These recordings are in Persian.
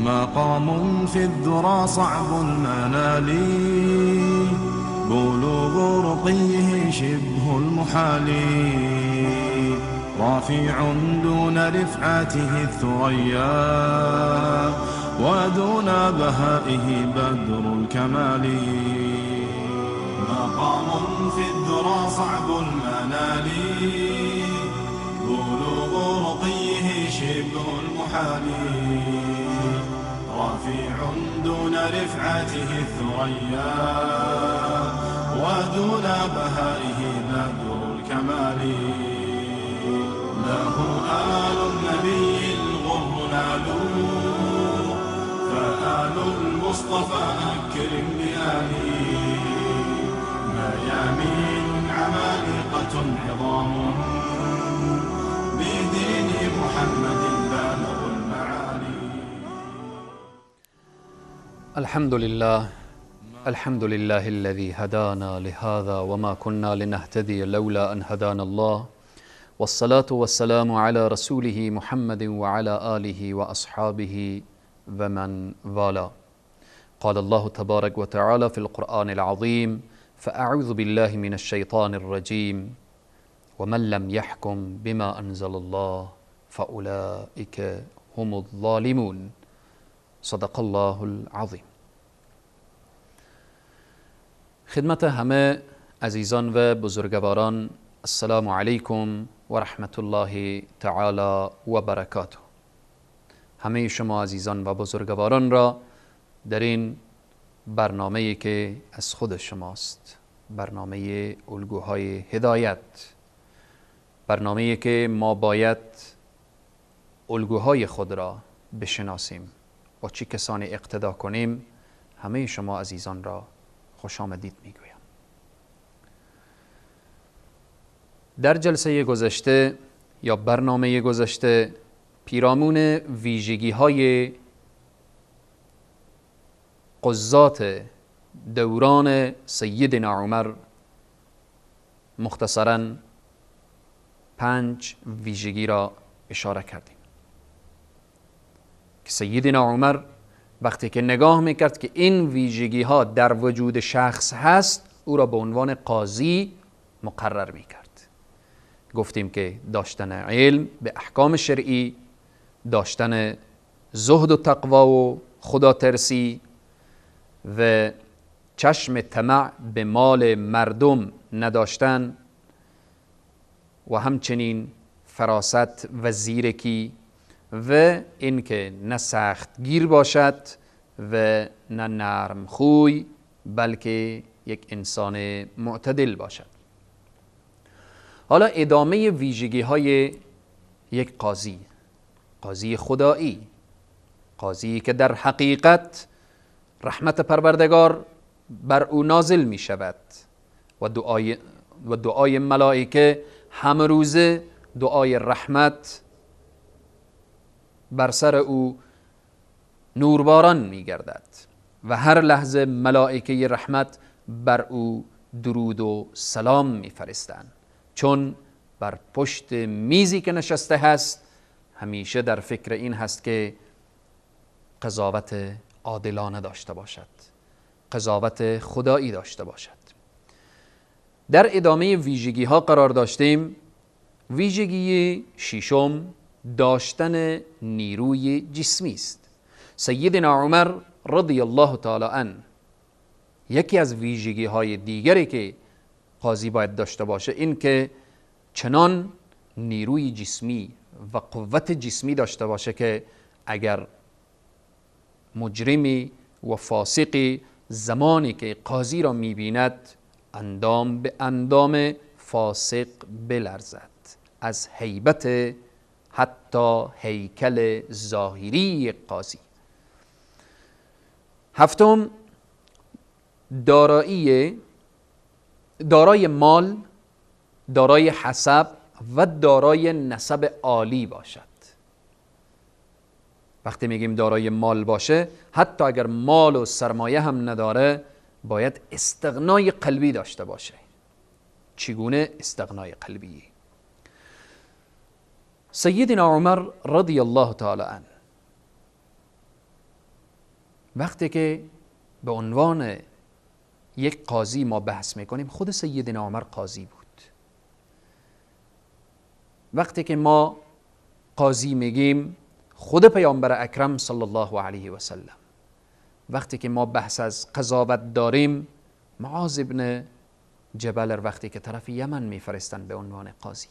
مقام في الذرى صعب المنال، بلوغ رقيه شبه المحال، رافع دون رفعته الثريا، ودون بهائه بدر الكمال. مقام في الذرى صعب المنال، بلوغ رقيه شبه المحال، رفيع دون رفعته الثريا، ودون بهائه بدر الكمال. له آل النبي الغر نالوا، فآل المصطفى أكرم بآله، ميامين عمالقة عظام، بدين محمد بالغ المعالي. الحمد لله الذي هدانا لهذا وما كنا لنهتدي لولا أن هدانا الله، والصلاة والسلام على رسوله محمد وعلى آله وأصحابه ومن والاه. قال الله تبارك وتعالى في القرآن العظيم: فأعوذ بالله من الشيطان الرجيم، ومن لم يحكم بما أنزل الله فأولئك هم الظالمون. صدق الله العظیم. خدمت همه عزیزان و بزرگواران، السلام علیکم و رحمت الله تعالی و برکاته. همه شما عزیزان و بزرگواران را در این برنامه‌ای که از خود شماست، برنامه الگوهای هدایت، برنامه‌ای که ما باید الگوهای خود را بشناسیم، با چه کسانی اقتدا کنیم، همه شما عزیزان را خوش آمدید میگویم. در جلسه گذشته یا برنامه گذشته پیرامون ویژگی های قضات دوران سیدنا عمر مختصراً 5 ویژگی را اشاره کردیم که سیدنا عمر وقتی که نگاه میکرد که این ویژگی ها در وجود شخص هست، او را به عنوان قاضی مقرر میکرد. گفتیم که داشتن علم به احکام شرعی، داشتن زهد و تقوا و خدا ترسی و چشم طمع به مال مردم نداشتن و همچنین فراست و زیرکی و اینکه نه سخت گیر باشد و نه نرم خوی، بلکه یک انسان معتدل باشد. حالا ادامه ویژگی های یک قاضی خدایی، قاضی که در حقیقت رحمت پروردگار بر او نازل می شود و دعای ملائکه همه روزه دعای رحمت بر سر او نورباران می گردد و هر لحظه ملائکه رحمت بر او درود و سلام می فرستند، چون بر پشت میزی که نشسته هست همیشه در فکر این هست که قضاوت عادلانه داشته باشد، قضاوت خدایی داشته باشد. در ادامه ویژگی ها قرار داشتیم. ویژگی ششم داشتن نیروی جسمی است. سیدنا عمر رضی الله تعالی عنه یکی از ویژگی های دیگری که قاضی باید داشته باشه این که چنان نیروی جسمی و قوت جسمی داشته باشه که اگر مجرمی و فاسقی زمانی که قاضی را میبیند اندام به اندام فاسق بلرزد، از هیبت حتی هیکل ظاهری قاضی. هفتم دارای مال، دارای حسب و دارای نسب عالی باشد. وقتی میگیم دارای مال باشه، حتی اگر مال و سرمایه هم نداره باید استغنای قلبی داشته باشه. چگونه استغنای قلبی؟ سیدنا عمر رضی الله تعالی عنه وقتی که به عنوان یک قاضی ما بحث میکنیم، خود سیدنا عمر قاضی بود. وقتی که ما قاضی میگیم، خود پیامبر اکرم صلی الله علیه و سلم. وقتی که ما بحث از قضاوت داریم، معاذ ابن جبل وقتی که طرف یمن میفرستن به عنوان قاضی.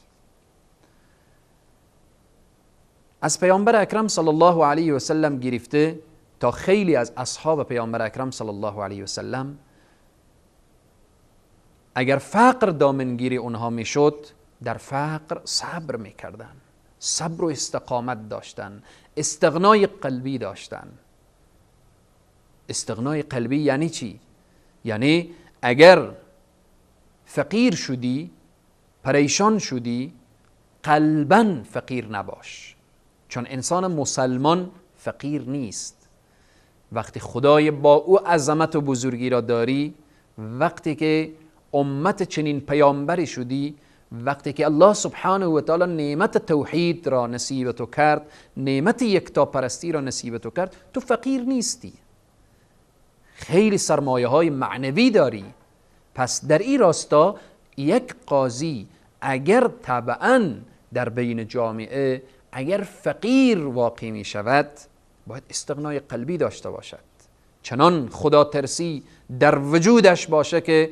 از پیامبر اکرم صلی الله علیه و سلم گرفته تا خیلی از اصحاب پیامبر اکرم صلی الله علیه و سلم، اگر فقر دامنگیری اونها میشد، در فقر صبر میکردن، صبر و استقامت داشتن، استغنای قلبی داشتن. استغنای قلبی یعنی چی؟ یعنی اگر فقیر شدی، پریشان شدی، قلباً فقیر نباش، چون انسان مسلمان فقیر نیست. وقتی خدای با او عظمت و بزرگی را داری، وقتی که امت چنین پیامبری شدی، وقتی که الله سبحانه و تعالی نعمت توحید را نصیب تو کرد، نعمت یکتاپرستی را نصیب تو کرد، تو فقیر نیستی، خیلی سرمایه های معنوی داری. پس در این راستا یک قاضی اگر طبعاً در بین جامعه اگر فقیر واقع می شود، باید استغنای قلبی داشته باشد، چنان خدا ترسی در وجودش باشه که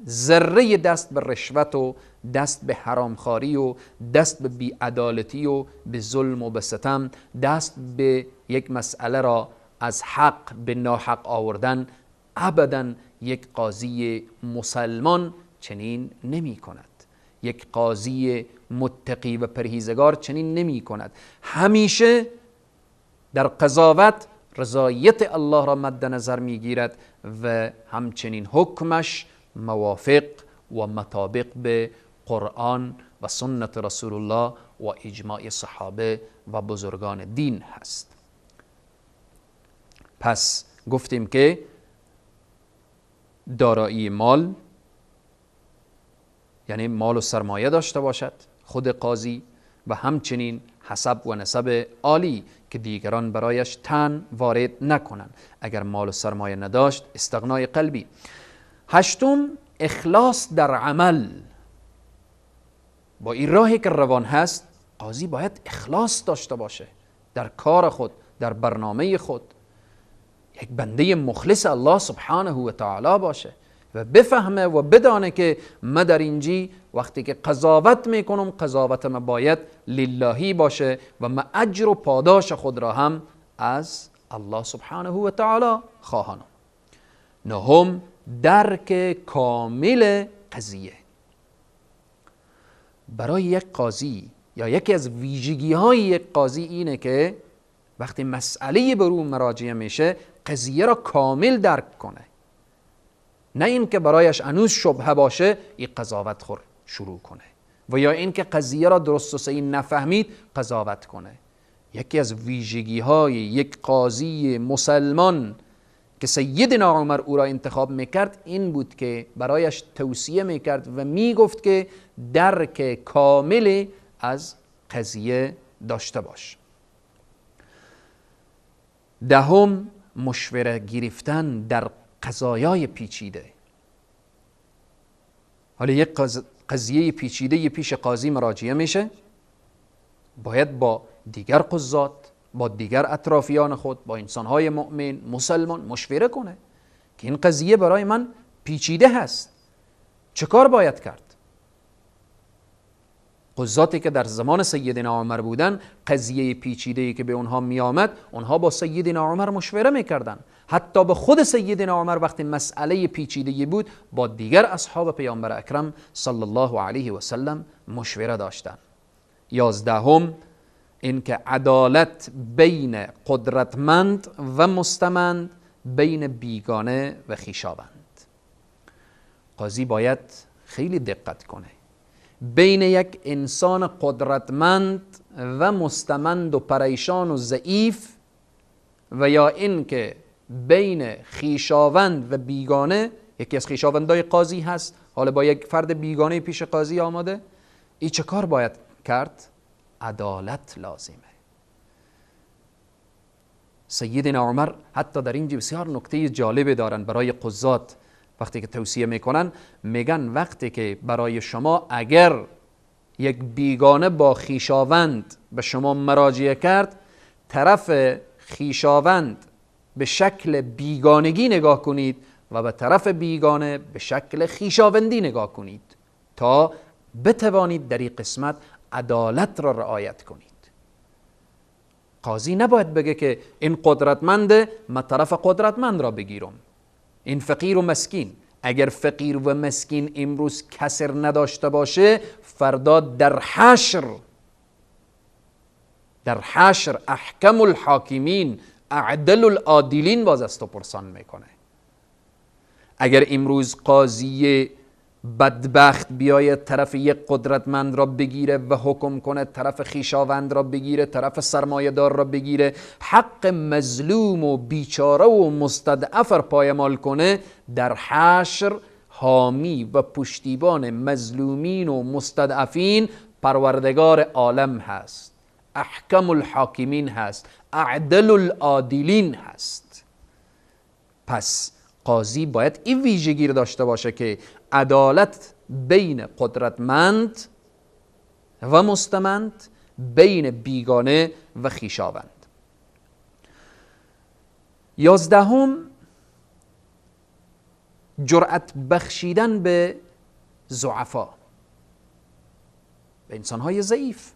ذره دست به رشوت و دست به حرامخواری و دست به بیعدالتی و به ظلم و به ستم، دست به یک مسئله را از حق به ناحق آوردن، ابداً یک قاضی مسلمان چنین نمی کند. یک قاضی متقی و پرهیزگار چنین نمی کند. همیشه در قضاوت رضایت الله را مد نظر می گیرد و همچنین حکمش موافق و مطابق به قرآن و سنت رسول الله و اجماع صحابه و بزرگان دین هست. پس گفتیم که دارایی مال یعنی مال و سرمایه داشته باشد خود قاضی، و همچنین حسب و نسب عالی که دیگران برایش تن وارد نکنند. اگر مال و سرمایه نداشت، استغنای قلبی. هشتم، اخلاص در عمل. با این راهی که روان هست، قاضی باید اخلاص داشته باشه در کار خود، در برنامه خود، یک بنده مخلص الله سبحانه و تعالی باشه و بفهمه و بدانه که من در اینجی وقتی که قضاوت میکنم، قضاوت من باید للهی باشه و من اجر و پاداش خود را هم از الله سبحانه و تعالی خواهانم. نهم، درک کامل قضیه. برای یک قاضی یا یکی از ویژگی های یک قاضی اینه که وقتی مسئله بر او مراجعه میشه، قضیه را کامل درک کنه، نه این که برایش هنوز شبهه باشه این قضاوت خور شروع کنه، و یا این که قضیه را درست و صحیح نفهمید قضاوت کنه. یکی از ویژگی های یک قاضی مسلمان که سیدنا عمر او را انتخاب میکرد این بود که برایش توصیه میکرد و میگفت که درک کامل از قضیه داشته باش. دهم، مشوره گرفتن در قضایای پیچیده. حالا یک قضیه پیچیده پیش قاضی مراجعه میشه، باید با دیگر قضات، با دیگر اطرافیان خود، با انسانهای مؤمن مسلمان مشوره کنه که این قضیه برای من پیچیده هست، چه کار باید کرد؟ قضاتی که در زمان سیدنا عمر بودن، قضیه پیچیده‌ای که به اونها می آمد، اونها با سیدنا عمر مشوره میکردن. حتی به خود سیدنا عمر وقتی مسئله پیچیده‌ای بود، با دیگر اصحاب پیامبر اکرم صلی الله علیه و سلم مشوره داشتن. 11، اینکه عدالت بین قدرتمند و مستمند، بین بیگانه و خویشاوند. قاضی باید خیلی دقت کنه بین یک انسان قدرتمند و مستمند و پریشان و ضعیف، و یا اینکه بین خویشاوند و بیگانه. یکی از خویشاوندای قاضی هست، حالا با یک فرد بیگانه پیش قاضی آمده، این چه کار باید کرد؟ عدالت لازمه. سیدنا عمر حتی در اینجا بسیار نکته جالب دارن برای قضات. وقتی که توصیه میکنن میگن وقتی که برای شما اگر یک بیگانه با خیشاوند به شما مراجعه کرد، طرف خیشاوند به شکل بیگانگی نگاه کنید و به طرف بیگانه به شکل خیشاوندی نگاه کنید تا بتوانید در این قسمت عدالت را رعایت کنید. قاضی نباید بگه که این قدرتمنده، من طرف قدرتمند را بگیرم. این فقیر و مسکین، اگر فقیر و مسکین امروز کسر نداشته باشه، فردا در حشر احکم الحاکمین اعدل العادلین باز از تو پرسان میکنه. اگر امروز قاضی بدبخت بیاید طرف یک قدرتمند را بگیره و حکم کنه، طرف خیشاوند را بگیره، طرف سرمایه دار را بگیره، حق مظلوم و بیچاره و مستضعف را پایمال کنه، در حشر حامی و پشتیبان مظلومین و مستضعفین پروردگار عالم هست، احکم الحاکمین هست، اعدل العادلین هست. پس قاضی باید این ویژگی رو داشته باشه که عدالت بین قدرتمند و مستمند، بین بیگانه و خیشاوند. 11 جرأت بخشیدن به ضعفا، به انسانهای ضعیف.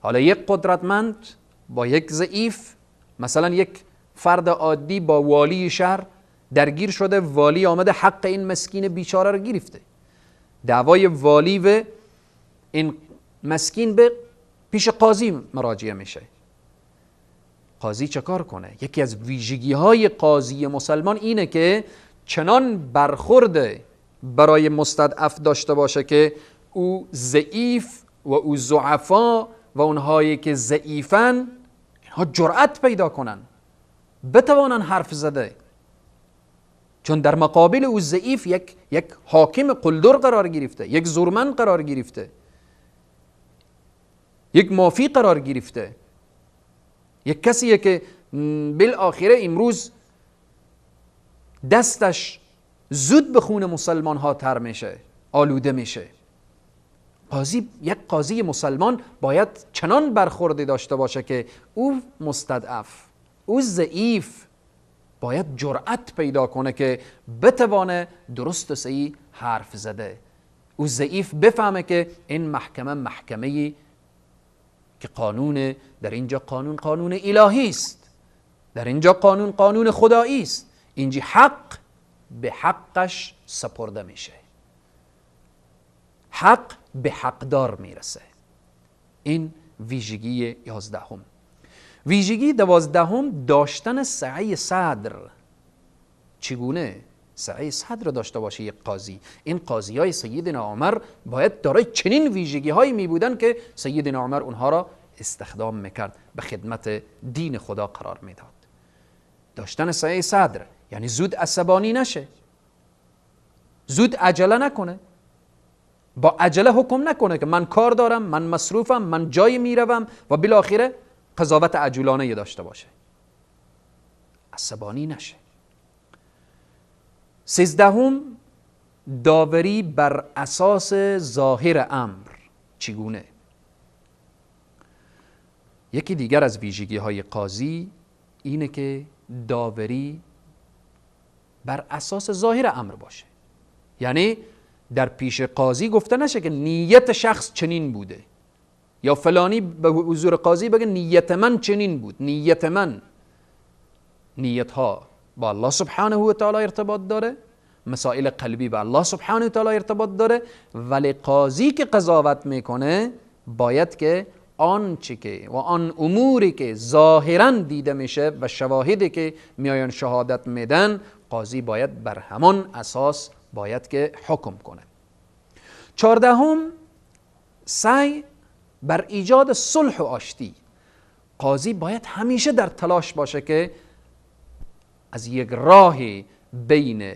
حالا یک قدرتمند با یک ضعیف، مثلا یک فرد عادی با والی شهر درگیر شده، والی آمده حق این مسکین بیچاره رو گرفته، دعوای والی و این مسکین به پیش قاضی مراجعه میشه. قاضی چه کار کنه؟ یکی از ویژگی های قاضی مسلمان اینه که چنان برخورده برای مستضعف داشته باشه که او ضعیف و او ضعفا و اونهایی که ضعیفن اینها جرأت پیدا کنن، بتوانن حرف زده. چون در مقابل او ضعیف یک حاکم قلدر قرار گرفته، یک زورمند قرار گرفته، یک مافی قرار گرفته، یک کسیه که بالاخره امروز دستش زود به خون مسلمان ها تر میشه، آلوده میشه. یک قاضی مسلمان باید چنان برخوردی داشته باشه که او مستضعف، او ضعیف باید جرأت پیدا کنه که بتوانه درست و صحیح حرف زده. او ضعیف بفهمه که این محکمه‌ای که قانون، در اینجا قانون الهی است، در اینجا قانون خدایی است، اینجا حق به حقش سپرده میشه، حق به حقدار میرسه. این ویژگی 11. ویژگی 12 داشتن سعی صدر. چگونه سعی صدر داشته باشه یک قاضی؟ این قاضی های سیدنا عمر باید دارای چنین ویژگی هایی می بودن که سیدنا عمر اونها را استخدام میکرد، به خدمت دین خدا قرار میداد. داشتن سعی صدر یعنی زود عصبانی نشه، زود عجله نکنه، با عجله حکم نکنه که من کار دارم، من مصروفم، من جایی میروم و بالاخره قضاوت عجولانه داشته باشه، عصبانی نشه. 13 داوری بر اساس ظاهر امر. چگونه؟ یکی دیگر از ویژگی های قاضی اینه که داوری بر اساس ظاهر امر باشه. یعنی در پیش قاضی گفته نشه که نیت شخص چنین بوده، یا فلانی به حضور قاضی بگه نیت من چنین بود. نیت ها با الله سبحانه و تعالی ارتباط داره، مسائل قلبی با الله سبحانه و تعالی ارتباط داره، ولی قاضی که قضاوت میکنه باید که آنچه که و آن اموری که ظاهرا دیده میشه و شواهدی که میآیان شهادت میدن، قاضی باید بر همان اساس باید که حکم کنه. 14 سعی بر ایجاد صلح و آشتی. قاضی باید همیشه در تلاش باشه که از یک راه بین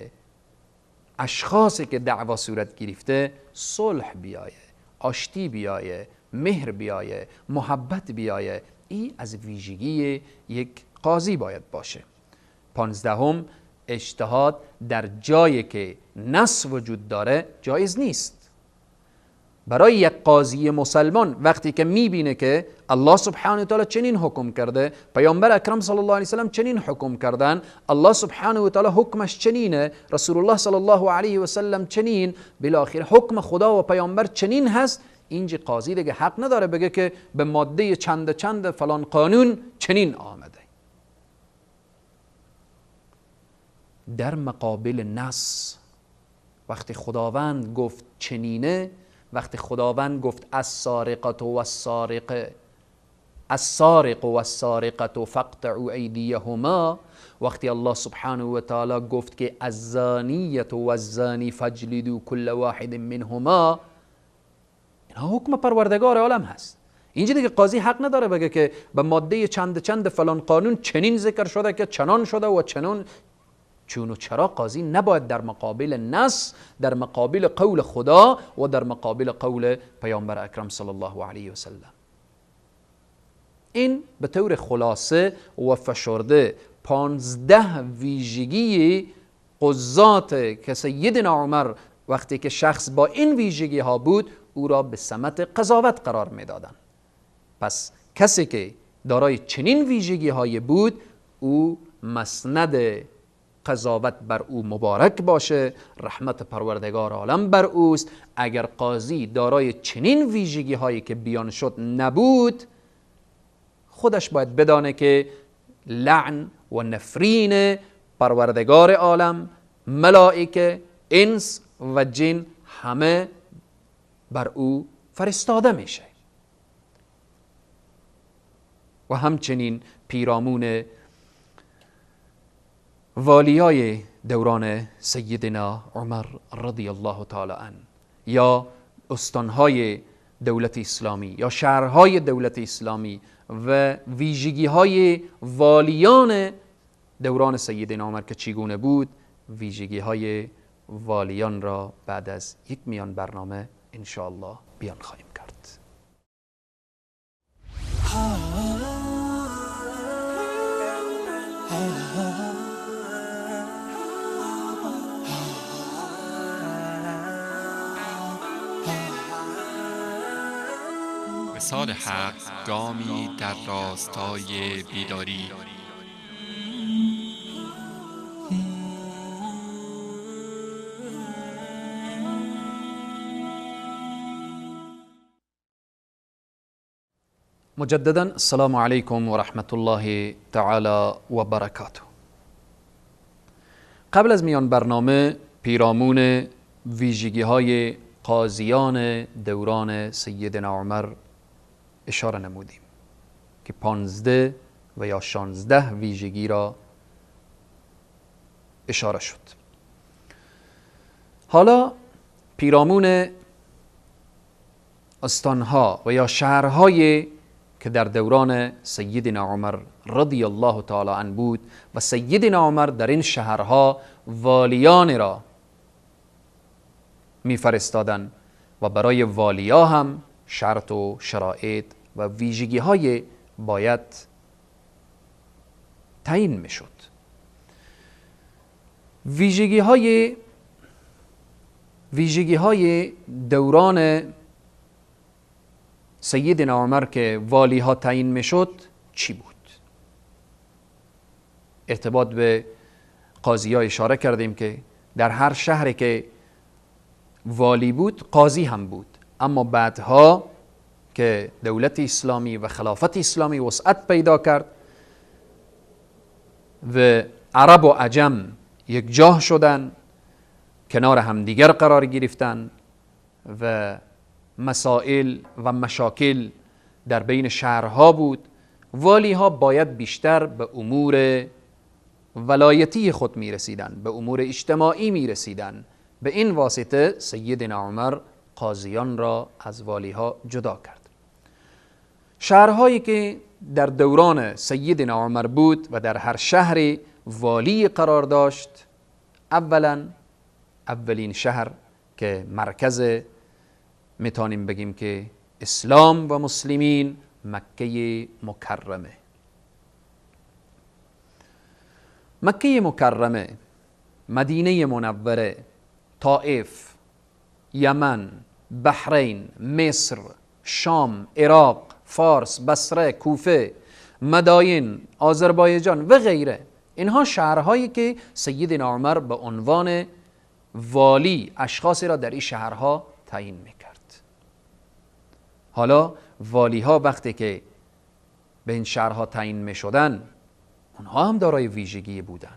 اشخاصی که دعوا صورت گرفته صلح بیایه، آشتی بیایه، مهر بیایه، محبت بیایه. این از ویژگی یک قاضی باید باشه. 15 اجتهاد در جایی که نص وجود داره جایز نیست. برای یک قاضی مسلمان وقتی که میبینه که الله سبحانه و تعالی چنین حکم کرده، پیامبر اکرم صلی الله علیه و سلم چنین حکم کردن، الله سبحانه و تعالی حکمش چنینه، رسول الله صلی الله علیه و سلم چنین، بالاخره حکم خدا و پیامبر چنین هست، اینجا قاضی دیگه حق نداره بگه که به ماده چند فلان قانون چنین آمده. در مقابل نص وقتی خداوند گفت چنینه، وقتی خداوند گفت السارق والسارقة فاقطعوا ایدیهما، وقتی الله سبحانه و تعالی گفت که الزانیة والزانی فاجلدوا كل واحد منهما، اینا حکم پروردگار عالم هست. اینجا دیگه قاضی حق نداره بگه که به ماده چند فلان قانون چنین ذکر شده که چنان شده و چنان. چون و چرا قاضی نباید در مقابل نص، در مقابل قول خدا و در مقابل قول پیامبر اکرم صلی الله علیه و سلم. این به طور خلاصه و فشرده 15 ویژگی قضات که سیدنا عمر وقتی که شخص با این ویژگی ها بود او را به سمت قضاوت قرار میدادند. پس کسی که دارای چنین ویژگی های بود او مسند قضاوت بر او مبارک باشه، رحمت پروردگار عالم بر اوست. اگر قاضی دارای چنین ویژگی هایی که بیان شد نبود، خودش باید بدانه که لعن و نفرین پروردگار عالم، ملائکه، انس و جن همه بر او فرستاده میشه. و همچنین پیرامون والیای دوران سیدنا عمر رضی الله تعالی عنه یا استانهای دولت اسلامی یا شهرهای دولت اسلامی و ویژگی‌های والیان دوران سیدنا عمر که چگونه بود، ویژگی‌های والیان را بعد از یک میان برنامه انشاءالله بیان خواهیم کرد. وصال حق گامی در راستای بیداری. مجددا السلام علیکم و رحمت الله تعالی و برکاته. قبل از میان برنامه پیرامون ویژگی های قاضیان دوران سیدنا عمر اشاره نمودیم که 15 و یا 16 ویژگی را اشاره شد. حالا پیرامون استانها و یا شهرهای که در دوران سیدنا عمر رضی الله تعالی عنه بود و سیدنا عمر در این شهرها والیان را میفرستادند و برای والیا هم شرط و شرایط و ویژگی های باید تعیین می شد. ویژگی های دوران سیدنا عمر که والی ها تعیین می شد چی بود؟ ارتباط به قاضی ها اشاره کردیم که در هر شهری که والی بود قاضی هم بود، اما بعدها که دولت اسلامی و خلافت اسلامی وسعت پیدا کرد و عرب و عجم یک جاه شدن، کنار همدیگر قرار گرفتن و مسائل و مشاکل در بین شهرها بود، والی ها باید بیشتر به امور ولایتی خود می رسیدن، به امور اجتماعی می رسیدن. به این واسطه سیدنا عمر قاضیان را از والی ها جدا کرد. شهرهایی که در دوران سیدنا عمر بود و در هر شهری والی قرار داشت، اولین شهر که مرکز میتونیم بگیم که اسلام و مسلمین، مکه مکرمه. مکه مکرمه، مدینه منوره، طائف، یمن، بحرین، مصر، شام، عراق، فارس، بصره، کوفه، مداین، آذربایجان و غیره، اینها شهرهایی که سیدنا عمر به عنوان والی اشخاصی را در این شهرها تعیین میکرد. حالا والی ها وقتی که به این شهرها تعیین میشدن، اونها هم دارای ویژگی بودن.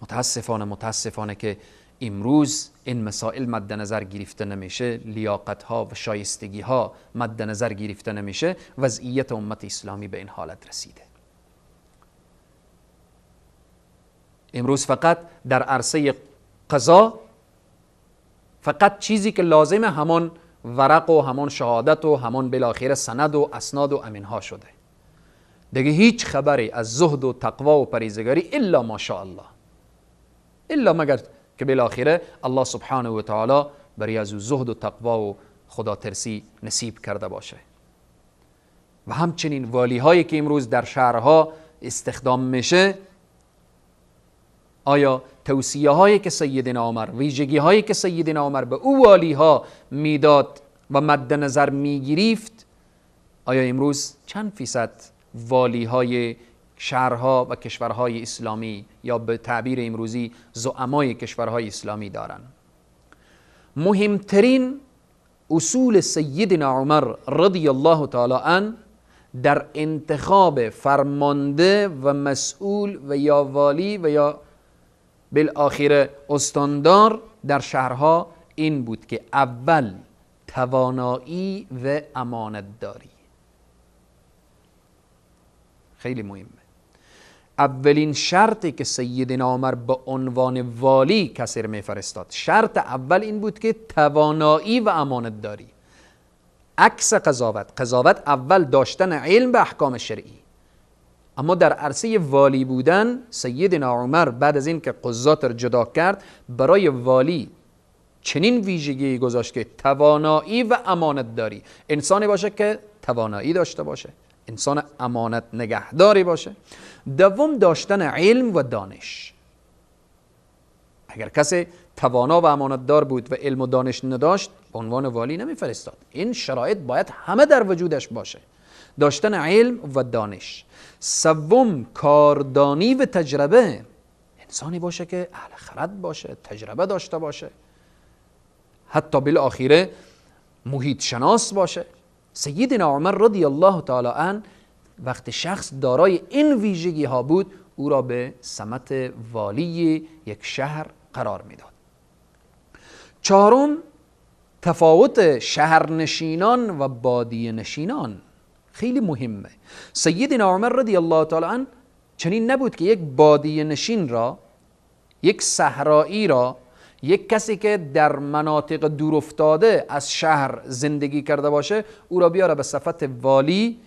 متاسفانه که امروز این مسائل مد نظر گرفته نمیشه، لیاقت ها و شایستگی ها مد نظر گرفته نمیشه، وضعیت امت اسلامی به این حالت رسیده. امروز فقط در عرصه قضا فقط چیزی که لازمه همان ورق و همان شهادت و همان بالاخره سند و اسناد و امینها شده. دیگه هیچ خبری از زهد و تقوا و پریزگاری الا ماشاءالله، الا مگر که بالاخره الله سبحانه و تعالی برای از زهد و تقوا و خدا ترسی نصیب کرده باشه. و همچنین والی هایی که امروز در شهرها استخدام میشه، آیا توصیه هایی که سیدنا عمر، ویژگی هایی که سیدنا عمر به او والی ها میداد و مد نظر میگرفت، آیا امروز چند فیصد والی های شهرها و کشورهای اسلامی یا به تعبیر امروزی زعمای کشورهای اسلامی دارن؟ مهمترین اصول سیدنا عمر رضی الله تعالی عنه در انتخاب فرمانده و مسئول و یا والی و یا بالاخره استاندار در شهرها این بود که اول توانایی و امانت داری. خیلی مهمه. اولین شرطی که سیدنا عمر به عنوان والی کسی رو میفرستاد، شرط اول این بود که توانایی و امانت داری. عکس قضاوت اول داشتن علم به احکام شرعی. اما در عرصه والی بودن سیدنا عمر بعد از این که قضات را جدا کرد، برای والی چنین ویژگی گذاشت که توانایی و امانت داری. انسانی باشه که توانایی داشته باشه، انسان امانت نگهداری باشه. دوم داشتن علم و دانش. اگر کسی توانا و امانتدار بود و علم و دانش نداشت، به عنوان والی نمیفرستاد. این شرایط باید همه در وجودش باشه، داشتن علم و دانش. سوم کاردانی و تجربه. انسانی باشه که اهل خرد باشه، تجربه داشته باشه، حتی بالاخره محیط شناس باشه. سیدنا عمر رضی الله تعالی عنه وقتی شخص دارای این ویژگی ها بود، او را به سمت والی یک شهر قرار میداد. چهارم تفاوت شهرنشینان و بادیه نشینان خیلی مهمه. سیدنا عمر رضی الله تعالی عنه چنین نبود که یک بادیه نشین را، یک صحرایی را، یک کسی که در مناطق دور افتاده از شهر زندگی کرده باشه، او را بیاره به صفت والی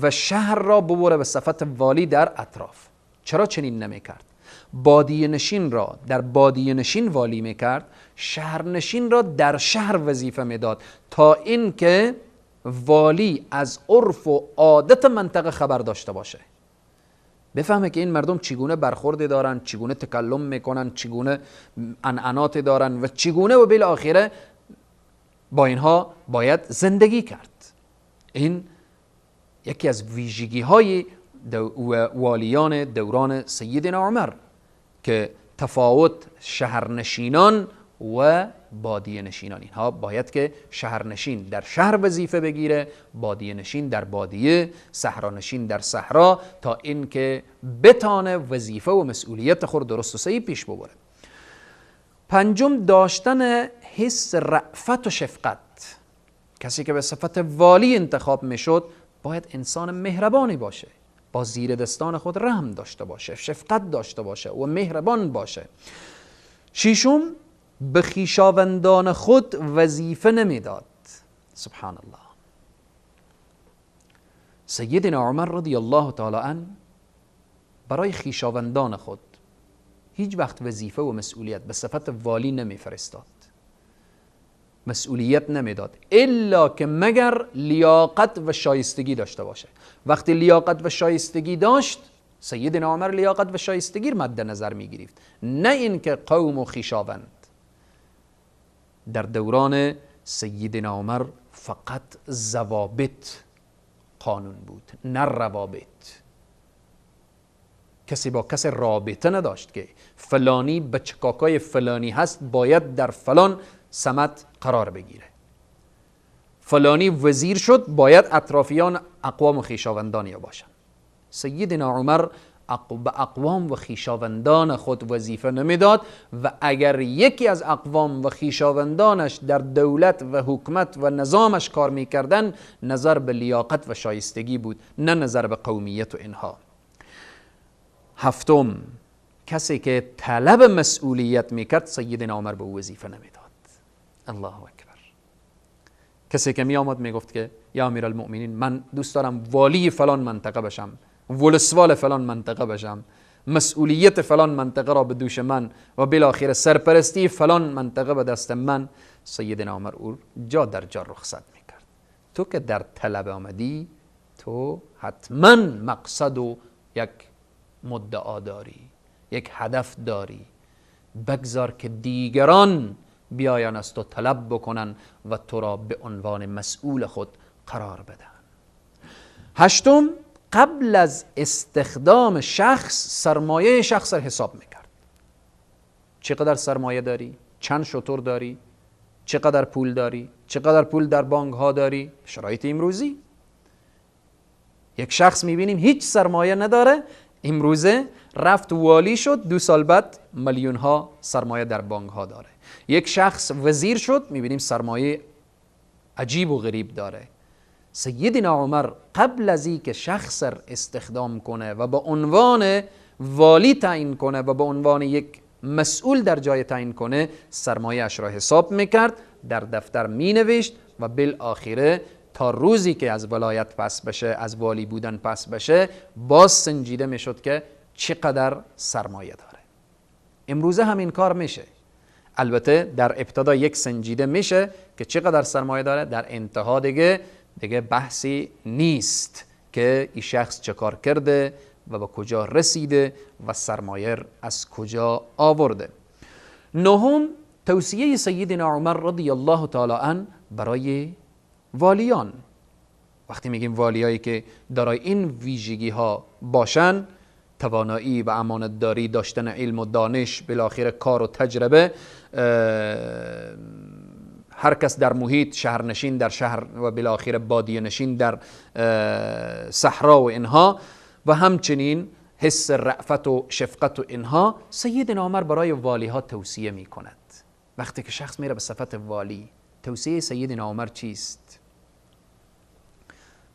و شهر را ببره به صفت والی در اطراف. چرا چنین نمیکرد؟ بادیه نشین را در بادیه نشین والی میکرد، شهرنشین را در شهر وظیفه میداد، تا اینکه والی از عرف و عادت منطقه خبر داشته باشه، بفهمه که این مردم چگونه برخورد دارن، چگونه تکلم میکنن، چگونه عنعنات دارن و چگونه و بالاخره با اینها باید زندگی کرد. این یکی از ویژگی های والیان دوران سیدنا عمر که تفاوت شهرنشینان و بادیه نشینان. اینها باید که شهرنشین در شهر وظیفه بگیره، بادیه نشین در بادیه، صحرانشین در صحرا، تا اینکه بتانه وظیفه و مسئولیت خود درست و صحیح پیش ببره. پنجم داشتن حس رأفت و شفقت. کسی که به صفت والی انتخاب میشد باید انسان مهربانی باشه، با زیر دستان خود رحم داشته باشه، شفقت داشته باشه و مهربان باشه. ششم به خویشاوندان خود وظیفه نمیداد. سبحان الله. سیدنا عمر رضی الله تعالی عنه برای خویشاوندان خود هیچ وقت وظیفه و مسئولیت به صفت والی نمیفرستاد، مسئولیت نمیداد، الا که مگر لیاقت و شایستگی داشته باشه. وقتی لیاقت و شایستگی داشت، سیدنا عمر لیاقت و شایستگی مد نظر می گرفت، نه اینکه قوم و خویشاوند. در دوران سیدنا عمر فقط ضوابط قانون بود، نه روابط. کسی با کسی رابطه نداشت که فلانی به چکاکای فلانی هست باید در فلان سمت قرار بگیره، فلانی وزیر شد باید اطرافیان اقوام و خویشاوندان باشن. سیدنا عمر به اقوام و خویشاوندان خود وظیفه نمیداد و اگر یکی از اقوام و خویشاوندانش در دولت و حکومت و نظامش کار میکردن، نظر به لیاقت و شایستگی بود، نه نظر به قومیت و اینها. هفتم، کسی که طلب مسئولیت میکرد سیدنا عمر به وظیفه نمیداد. الله اکبر. کسی که می آمد میگفت که یا امیرالمؤمنین من دوست دارم والی فلان منطقه بشم، ولسوال فلان منطقه بشم، مسئولیت فلان منطقه را به دوش من و بالاخره سرپرستی فلان منطقه به دست من، سیدنا عمر او جا در جا رخصت میکرد. تو که در طلب آمدی، تو حتما مقصد و یک مدعا داری، یک هدف داری، بگذار که دیگران بیاین از تو طلب بکنن و تو را به عنوان مسئول خود قرار بدن. هشتم، قبل از استخدام شخص سرمایه شخص را حساب میکرد. چقدر سرمایه داری؟ چند شتر داری؟ چقدر پول داری؟ چقدر پول در بانک ها داری؟ شرایط امروزی یک شخص میبینیم هیچ سرمایه نداره، امروزه رفت والی شد، 2 سال بعد میلیون ها سرمایه در بانک ها داره. یک شخص وزیر شد، میبینیم سرمایه عجیب و غریب داره. سیدنا عمر قبل از این که شخص استخدام کنه و به عنوان والی تعیین کنه و به عنوان یک مسئول در جای تعیین کنه، سرمایه اش را حساب میکرد، در دفتر مینوشت و بالاخره تا روزی که از ولایت پس بشه، از والی بودن پس بشه، باز سنجیده میشد که چقدر سرمایه داره. امروزه همین کار میشه. البته در ابتدا یک سنجیده میشه که چقدر سرمایه داره، در انتها دیگه بحثی نیست که این شخص چه کار کرده و به کجا رسیده و سرمایه از کجا آورده. نهم، توصیه سیدنا عمر رضی الله تعالی عنه برای والیان. وقتی میگیم والیایی که دارای این ویژگی ها باشن، توانایی و امانتداری، داشتن علم و دانش، بالاخره کار و تجربه، هر کس در محیط، شهرنشین در شهر و بالاخره بادیه نشین در صحرا و اینها، و همچنین حس رأفت و شفقت و اینها، سیدنا عمر برای والی ها توصیه می کند. وقتی که شخص میره به صفت والی، توصیه سیدنا عمر چیست؟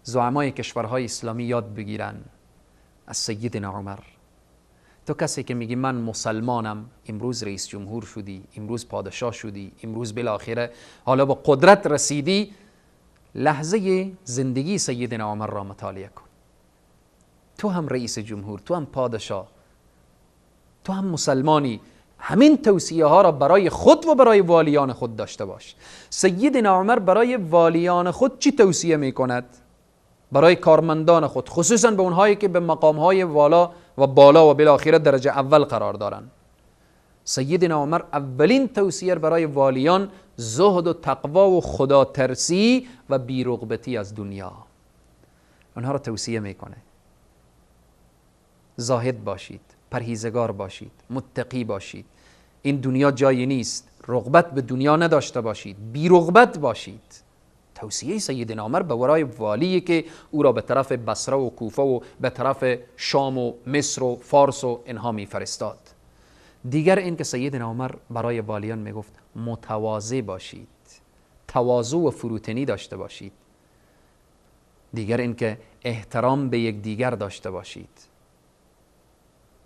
زعمای کشورهای اسلامی یاد بگیرن از سیدنا عمر. تو کسی که میگی من مسلمانم، امروز رئیس جمهور شدی، امروز پادشاه شدی، امروز بالاخره حالا با قدرت رسیدی، لحظه زندگی سیدنا عمر را مطالعه کن. تو هم رئیس جمهور، تو هم پادشاه، تو هم مسلمانی، همین توصیه ها را برای خود و برای والیان خود داشته باش. سیدنا عمر برای والیان خود چی توصیه می کند؟ برای کارمندان خود، خصوصا به اونهایی که به مقام های والا و بالا و بالاخره درجه اول قرار دارن، سیدنا عمر اولین توصیه برای والیان زهد و تقوا و خدا ترسی و بی‌رغبتی از دنیا، اونها را توصیه میکنه. زاهد باشید، پرهیزگار باشید، متقی باشید، این دنیا جایی نیست، رغبت به دنیا نداشته باشید، بی‌رغبت باشید. توصیه سیدنا عمر به ورای والی که او را به طرف بصره و کوفه و به طرف شام و مصر و فارس و اینها میفرستاد. دیگر این که سیدنا عمر برای والیان میگفت متواضع باشید، تواضع و فروتنی داشته باشید. دیگر این که احترام به یک دیگر داشته باشید.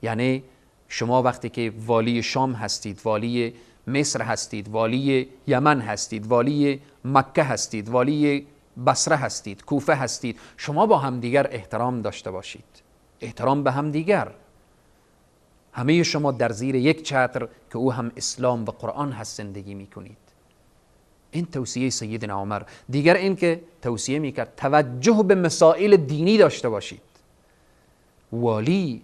یعنی شما وقتی که والی شام هستید، والی مصر هستید، والی یمن هستید، والی مکه هستید، والی بصره هستید، کوفه هستید، شما با همدیگر احترام داشته باشید، احترام به همدیگر. همه شما در زیر یک چتر که او هم اسلام و قرآن هست زندگی میکنید. این توصیه سیدنا عمر. دیگر این که توصیه میکرد توجه به مسائل دینی داشته باشید. والی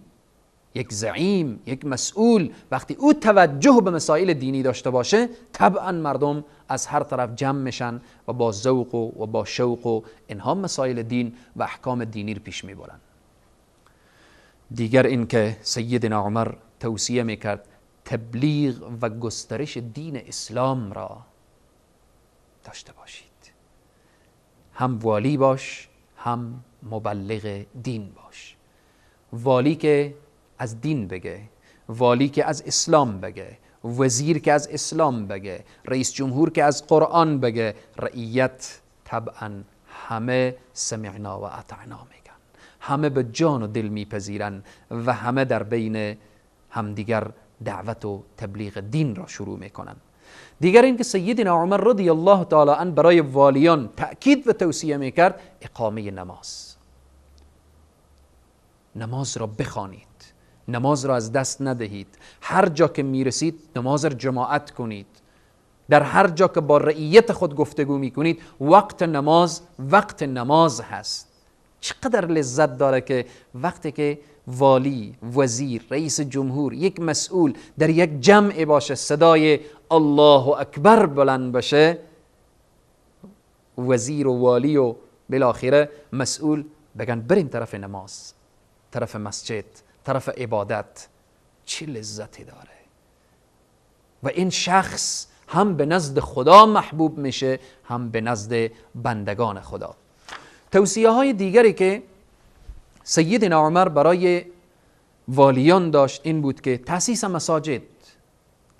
یک زعیم، یک مسئول وقتی او توجه به مسائل دینی داشته باشه، طبعا مردم از هر طرف جمع میشن و با ذوق و با شوق و اینها مسائل دین و احکام دینی رو پیش میبرن. دیگر اینکه سیدنا عمر توصیه میکرد تبلیغ و گسترش دین اسلام را داشته باشید. هم والی باش، هم مبلغ دین باش. والی که از دین بگه، والی که از اسلام بگه، وزیر که از اسلام بگه، رئیس جمهور که از قرآن بگه، رعیت طبعا همه سمعنا و اطعنا میگن، همه به جان و دل میپذیرن و همه در بین همدیگر دعوت و تبلیغ دین را شروع میکنن. دیگر این که سیدنا عمر رضی الله تعالی عنه برای والیان تأکید و توصیه میکرد اقامه نماز. نماز را بخوانید، نماز را از دست ندهید. هر جا که میرسید نماز را جماعت کنید. در هر جا که با رعیت خود گفتگو میکنید وقت نماز هست. چقدر لذت داره که وقتی که والی، وزیر، رئیس جمهور، یک مسئول در یک جمع باشه، صدای الله اکبر بلند بشه، وزیر و والی و بالاخره مسئول بگن بریم طرف نماز، طرف مسجد، طرف عبادت. چه لذتی داره. و این شخص هم به نزد خدا محبوب میشه، هم به نزد بندگان خدا. توصیه های دیگری که سیدنا عمر برای والیان داشت این بود که تأسیس مساجد.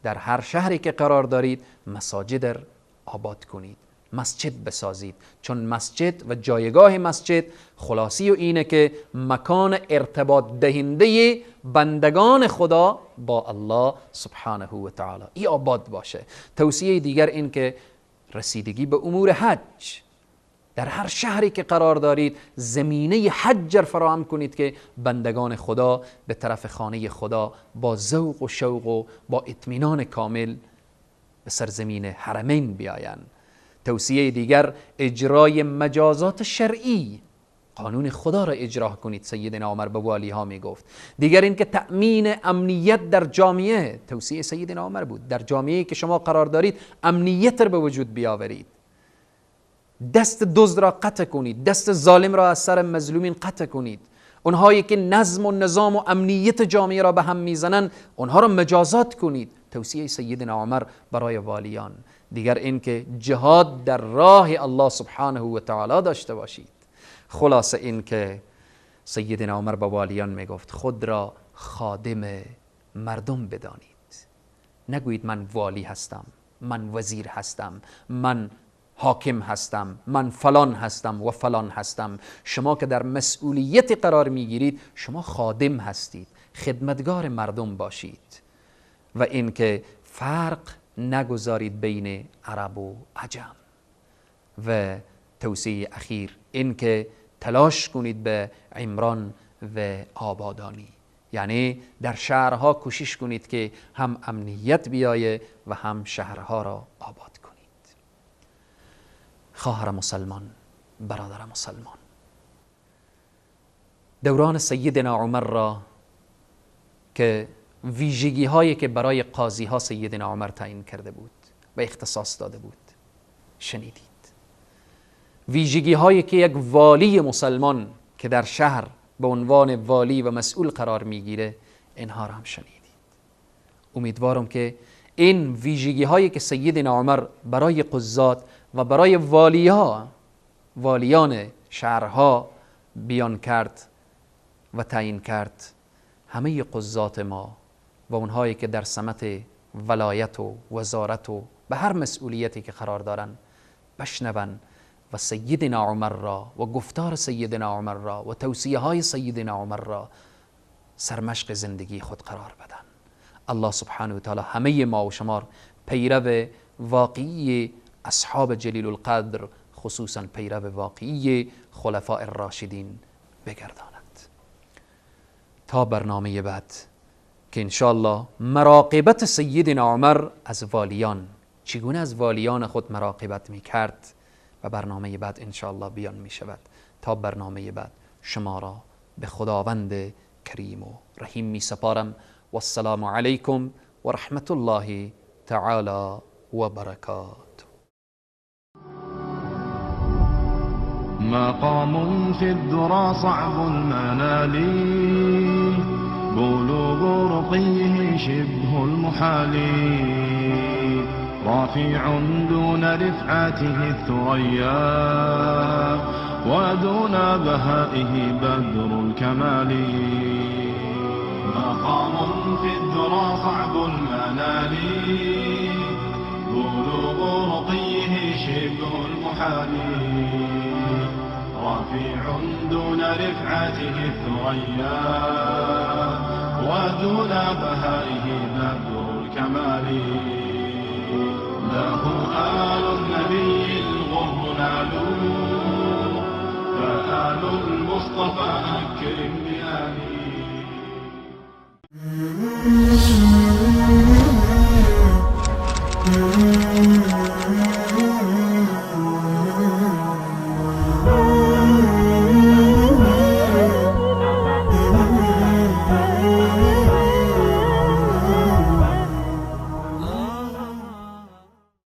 در هر شهری که قرار دارید مساجد را آباد کنید، مسجد بسازید، چون مسجد و جایگاه مسجد خلاصی و اینه که مکان ارتباط دهنده بندگان خدا با الله سبحانه و تعالی ای آباد باشه. توصیه دیگر این که رسیدگی به امور حج، در هر شهری که قرار دارید زمینه حج فراهم کنید که بندگان خدا به طرف خانه خدا با ذوق و شوق و با اطمینان کامل به سرزمین حرمین بیایند. توصیه دیگر اجرای مجازات شرعی، قانون خدا را اجرا کنید. سیدنا عمر به والی ها می گفت. دیگر این که تأمین امنیت در جامعه، توصیه سیدنا عمر بود. در جامعه که شما قرار دارید امنیت را به وجود بیاورید، دست دزد را قطع کنید، دست ظالم را از سر مظلومین قطع کنید. اونهایی که نظم و نظام و امنیت جامعه را به هم میزنن اونها را مجازات کنید. توصیه سیدنا عمر برای والیان. دیگر این که جهاد در راه الله سبحانه و تعالی داشته باشید. خلاصه این که سیدنا عمر به والیان میگفت خود را خادم مردم بدانید. نگویید من والی هستم، من وزیر هستم، من حاکم هستم، من فلان هستم و فلان هستم. شما که در مسئولیت قرار میگیرید شما خادم هستید، خدمتگار مردم باشید. و اینکه فرق نگذارید بین عرب و عجم. و توصیه اخیر اینکه تلاش کنید به عمران و آبادانی، یعنی در شهرها کوشش کنید که هم امنیت بیایه و هم شهرها را آباد کنید. خواهر مسلمان، برادر مسلمان، دوران سیدنا عمر را که ویژگی هایی که برای قاضی ها سیدنا عمر تعیین کرده بود و اختصاص داده بود شنیدید. ویژگی هایی که یک والی مسلمان که در شهر به عنوان والی و مسئول قرار میگیره اینها را هم شنیدید. امیدوارم که این ویژگی هایی که سیدنا عمر برای قضات و برای والیان شهرها بیان کرد و تعیین کرد، همه قضات ما و اونهایی که در سمت ولایت و وزارت و به هر مسئولیتی که قرار دارن بشنون و سیدنا عمر را و گفتار سیدنا عمر را و توصیه های سیدنا عمر را سرمشق زندگی خود قرار بدن. الله سبحانه و تعالی همه ما و شما پیرو واقعی اصحاب جلیل القدر، خصوصا پیرو واقعی خلفاء الراشدین بگرداند. تا برنامه بعد که انشاءالله مراقبت سیدنا عمر از والیان، چگونه از والیان خود مراقبت می کرد و برنامه بعد انشاءالله بیان می شود. تا برنامه بعد شما را به خداوند کریم و رحیم می سپارم. والسلام علیکم و رحمت الله تعالی و برکاته. مقام في الذرى صعب المنال، بلوغ رقيه شبه المحال، رافع دون رفعته الثريا، ودون بهائه بدر الكمال. مقام في الذرى صعب المنال، بلوغ رقيه شبه المحال، رفيع دون رفعته الثريا، ودون بهائه بدر الكمال. له آل النبي الغر نالوا، فآل المصطفى أكرم بآله.